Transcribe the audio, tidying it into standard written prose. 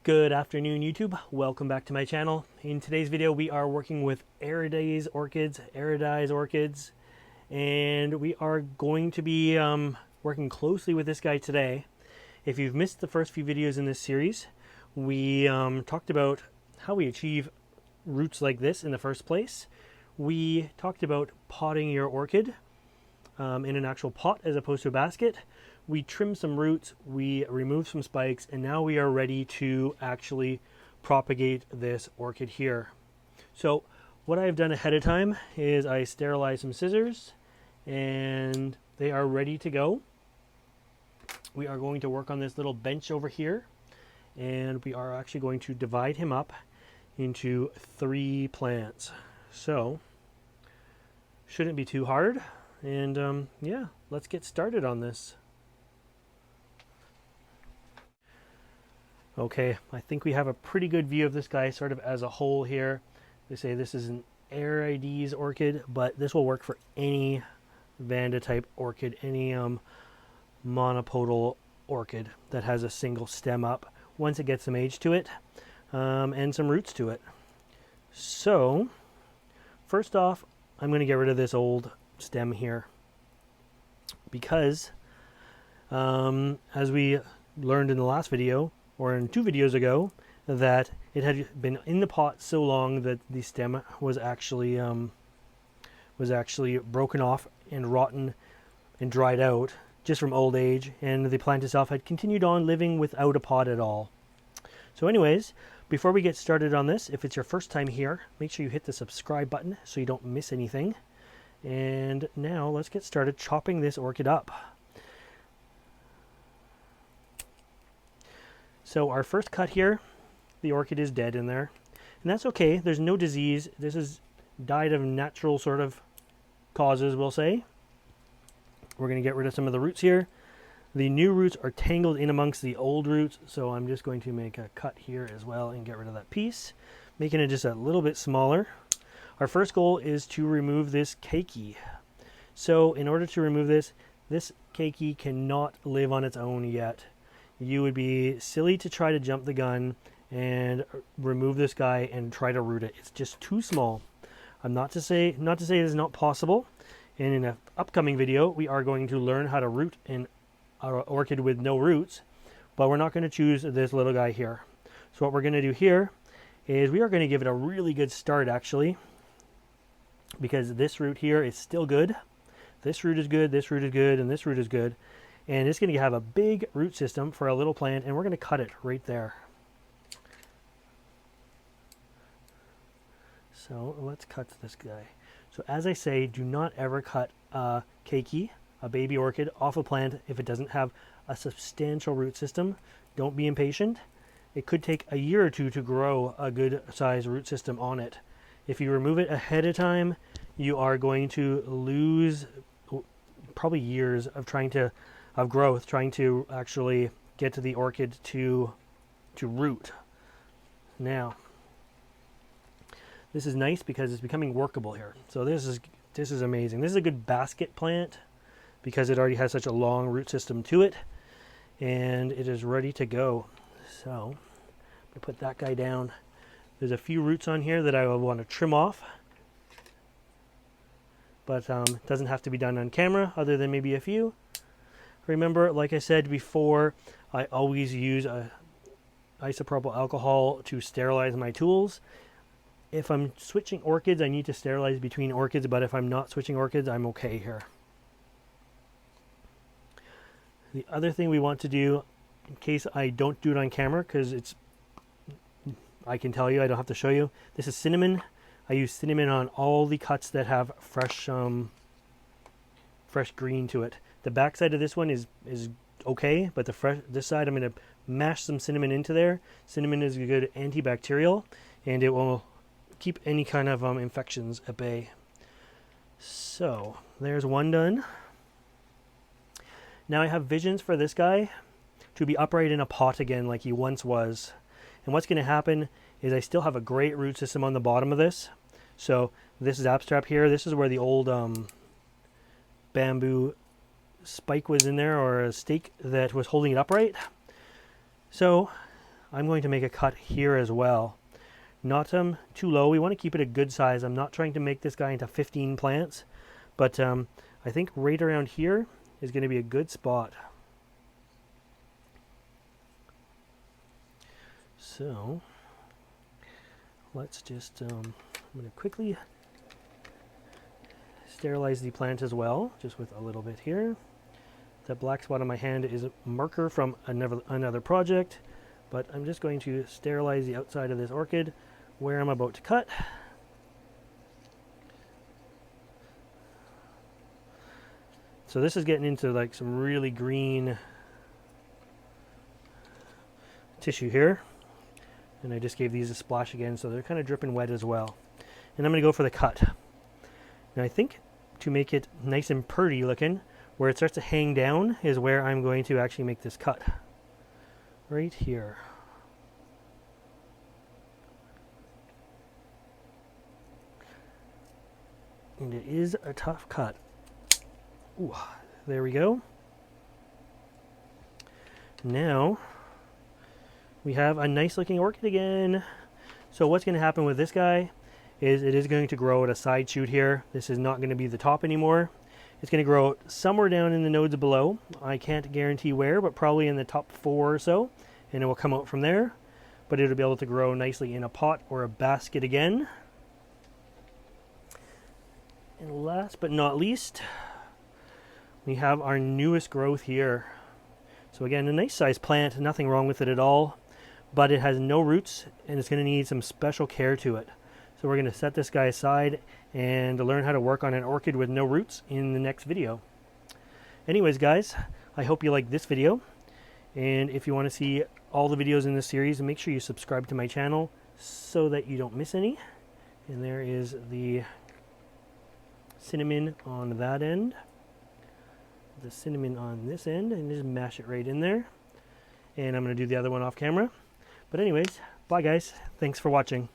Good afternoon, YouTube. Welcome back to my channel. In today's video, we are working with Aridise orchids, and we are going to be working closely with this guy today. If you've missed the first few videos in this series, we talked about how we achieve roots like this in the first place. We talked about potting your orchid in an actual pot as opposed to a basket. We trimmed some roots, we removed some spikes, and now we are ready to actually propagate this orchid here. So what I've done ahead of time is I sterilized some scissors and they are ready to go. We are going to work on this little bench over here, and we are actually going to divide him up into 3 plants. So shouldn't be too hard, and yeah, let's get started on this. Okay, I think we have a pretty good view of this guy sort of as a whole here. They say this is an Aridise orchid, but this will work for any Vanda type orchid, any monopodal orchid that has a single stem up once it gets some age to it and some roots to it. So first off, I'm going to get rid of this old stem here because as we learned in the last video, or in 2 videos ago, that it had been in the pot so long that the stem was actually broken off and rotten and dried out just from old age, and the plant itself had continued on living without a pot at all. So anyways, before we get started on this, if it's your first time here, make sure you hit the subscribe button so you don't miss anything. And now let's get started chopping this orchid up. So our first cut here, the orchid is dead in there, and that's okay. There's no disease. This is died of natural sort of causes, we'll say. We're going to get rid of some of the roots here. The new roots are tangled in amongst the old roots, so I'm just going to make a cut here as well and get rid of that piece, making it just a little bit smaller. Our first goal is to remove this keiki. So in order to remove this keiki cannot live on its own yet. You would be silly to try to jump the gun and remove this guy and try to root it. It's just too small. I'm not to say it is not possible. And in an upcoming video, we are going to learn how to root an orchid with no roots, but we're not going to choose this little guy here. So what we're going to do here is we are going to give it a really good start, actually, because this root here is still good. This root is good, this root is good, and this root is good. And it's going to have a big root system for a little plant, and we're going to cut it right there. So let's cut this guy. So as I say, do not ever cut a keiki, a baby orchid, off a plant if it doesn't have a substantial root system. Don't be impatient. It could take a year or 2 to grow a good size root system on it. If you remove it ahead of time, you are going to lose probably years of growth, trying to actually get to the orchid to root. Now, this is nice because it's becoming workable here. So this is amazing. This is a good basket plant because it already has such a long root system to it, and it is ready to go. So I'm going to put that guy down. There's a few roots on here that I will want to trim off, but it doesn't have to be done on camera other than maybe a few. Remember, like I said before, I always use isopropyl alcohol to sterilize my tools. If I'm switching orchids, I need to sterilize between orchids, but if I'm not switching orchids, I'm okay here. The other thing we want to do, in case I don't do it on camera, because I can tell you, I don't have to show you, this is cinnamon. I use cinnamon on all the cuts that have fresh green to it. The back side of this one is okay, but this side I'm going to mash some cinnamon into there. Cinnamon is a good antibacterial, and it will keep any kind of infections at bay. So there's one done. Now I have visions for this guy to be upright in a pot again like he once was. And what's going to happen is I still have a great root system on the bottom of this. So this zap strap here, this is where the old bamboo spike was in there, or a stake that was holding it upright. So I'm going to make a cut here as well. Not too low. We want to keep it a good size. I'm not trying to make this guy into 15 plants, but I think right around here is going to be a good spot. So let's just, I'm going to quickly sterilize the plant as well, just with a little bit here. That black spot on my hand is a marker from another project, but I'm just going to sterilize the outside of this orchid where I'm about to cut. So this is getting into like some really green tissue here. And I just gave these a splash again, so they're kind of dripping wet as well. And I'm going to go for the cut. Now I think to make it nice and pretty looking, where it starts to hang down is where I'm going to actually make this cut. Right here. And it is a tough cut. Ooh, there we go. Now we have a nice looking orchid again. So what's going to happen with this guy is it is going to grow at a side shoot here. This is not going to be the top anymore. It's going to grow somewhere down in the nodes below. I can't guarantee where, but probably in the top 4 or so. And it will come out from there. But it'll be able to grow nicely in a pot or a basket again. And last but not least, we have our newest growth here. So again, a nice sized plant, nothing wrong with it at all, but it has no roots and it's going to need some special care to it. So we're going to set this guy aside and learn how to work on an orchid with no roots in the next video. Anyways guys, I hope you liked this video, and if you want to see all the videos in this series, make sure you subscribe to my channel so that you don't miss any. And there is the cinnamon on that end, the cinnamon on this end, and just mash it right in there. And I'm going to do the other one off camera. But anyways, bye guys. Thanks for watching.